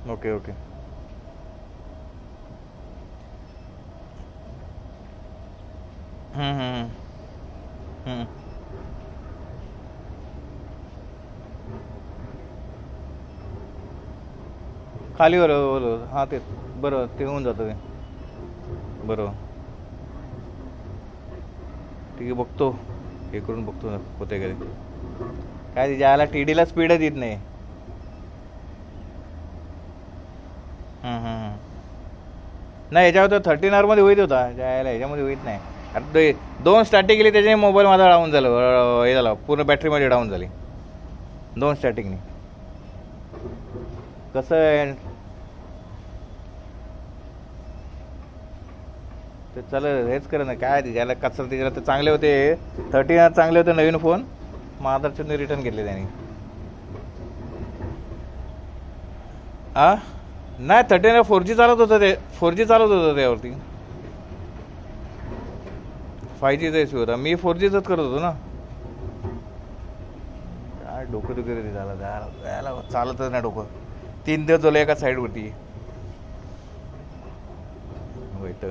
Okay okay. हम्म, हम्म, हम्म. खाली बरोबर बरोबर, हां ते बरोबर ते होऊन जातं ते. बरोबर. ठीक आहे, बघतो. हे करून बघतो ना होते कधी. काय तिच्या आला टी डीला स्पीडच येत नाही. हम्म, हम्म, नाही याच्यावर तर 13R मध्ये होईत होता, यायला ह्याच्यामध्ये होईत नाही. आता ते दोन स्टार्टिंग केली त्याच्याने मोबाईल माझा डाऊन झालं, हे झालं पूर्ण बॅटरी माझी डाऊन झाली दोन स्टार्टिंगने. कसं आहे ते चालेल, हेच करा ना काय ज्याला कचरा त्याला तर चांगले होते. 13R चांगले होते नवीन फोन, मग आदरच्याने रिटर्न घेतले त्यांनी. आ नाही 13R 4G चालत होतं, ते 4G चालत होतं त्यावरती. 5Gचा इश्यू होता, मी 4Gच करत होतो ना. काय डोकं दुखत ते झालं त्याला चालतच नाही डोकं. 3 दिवस झालं एका साईडवरती वाईट.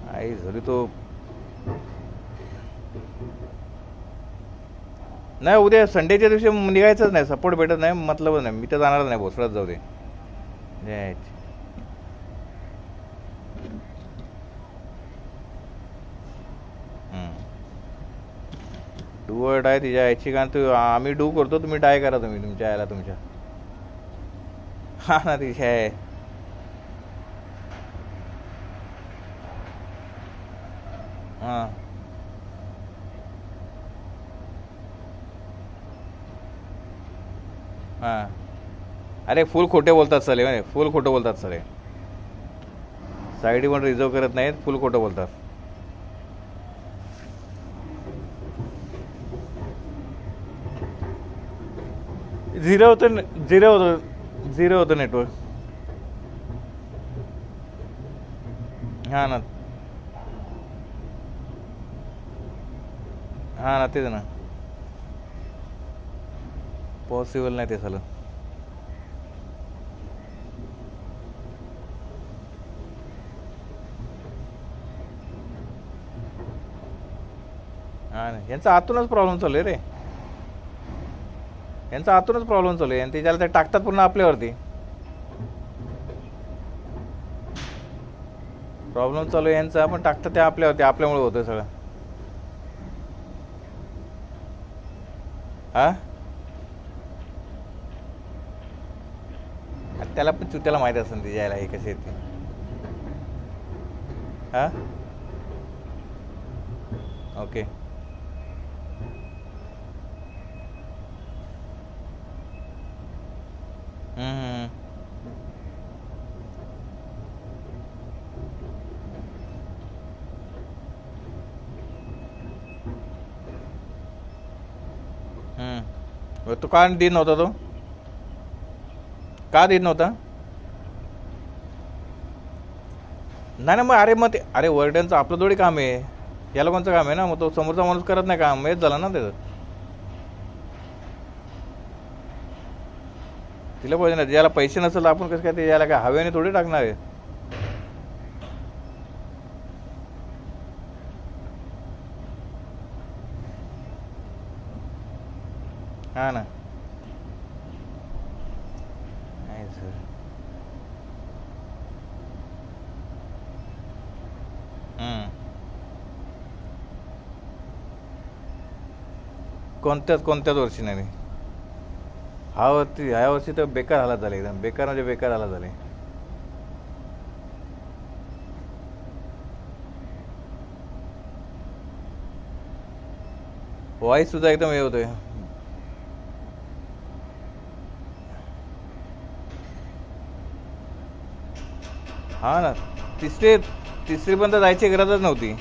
आई झाली तो. नाही उद्या संडेच्या दिवशी निघायचंच नाही, सपोर्ट भेटत नाही, मतलबच नाही, मी तर जाणारच नाही भोसड्यात जाऊ दे. डू आहे तिच्या याची, कारण तू आम्ही डू करतो, तुम्ही डाय करा, तुम्ही तुमच्या यायला तुमच्या. हा ना तिच्या आहे. हां हां. अरे फुल खोटे बोलतात सले, फुल खोटं बोलतात सले. साईड पण रिझर्व करत नाहीत, फुल खोटं बोलतात. झिरो होतं, झिरो होतं नेटवर्क. हां ना. हां ना तेच ना. पॉसिबल नाही ते झालं. हां ना, यांचा आतूनच प्रॉब्लेम चालू आहे रे. यांचा आतूनच प्रॉब्लेम चालू आहे, आणि त्याच्याला ते टाकतात पूर्ण आपल्यावरती. प्रॉब्लेम चालू आहे यांचा, पण टाकतात ते आपल्यावरती, आपल्यामुळे होतं सगळं. हा त्याला पण त्याला माहिती असेल ते यायला हे कसे येते. हा ओके. हम्म, तो का देत नव्हता, तो का देत नव्हता. नाही ना मग, अरे मग ते, अरे वर्डनचं आपलं थोडी काम आहे, याला कोणचं काम आहे ना, मग तो समोरचा माणूस करत नाही काम, हेच झालं ना त्याचं. तिला पाहिजे ना, ज्याला पैसे नसेल तर आपण कसं काय ते याला काय हवेने थोडी टाकणार आहे. हा ना. नाही सर. कोणत्याच कोणत्याच वर्षी नाही. ह्या वर्षी तर बेकार हालत झाले, एकदम बेकार म्हणजे बेकार हालत झाले. वॉईस सुद्धा एकदम हे होतोय. हा ना. तिसरी तिसरीपर्यंत जायची गरजच नव्हती.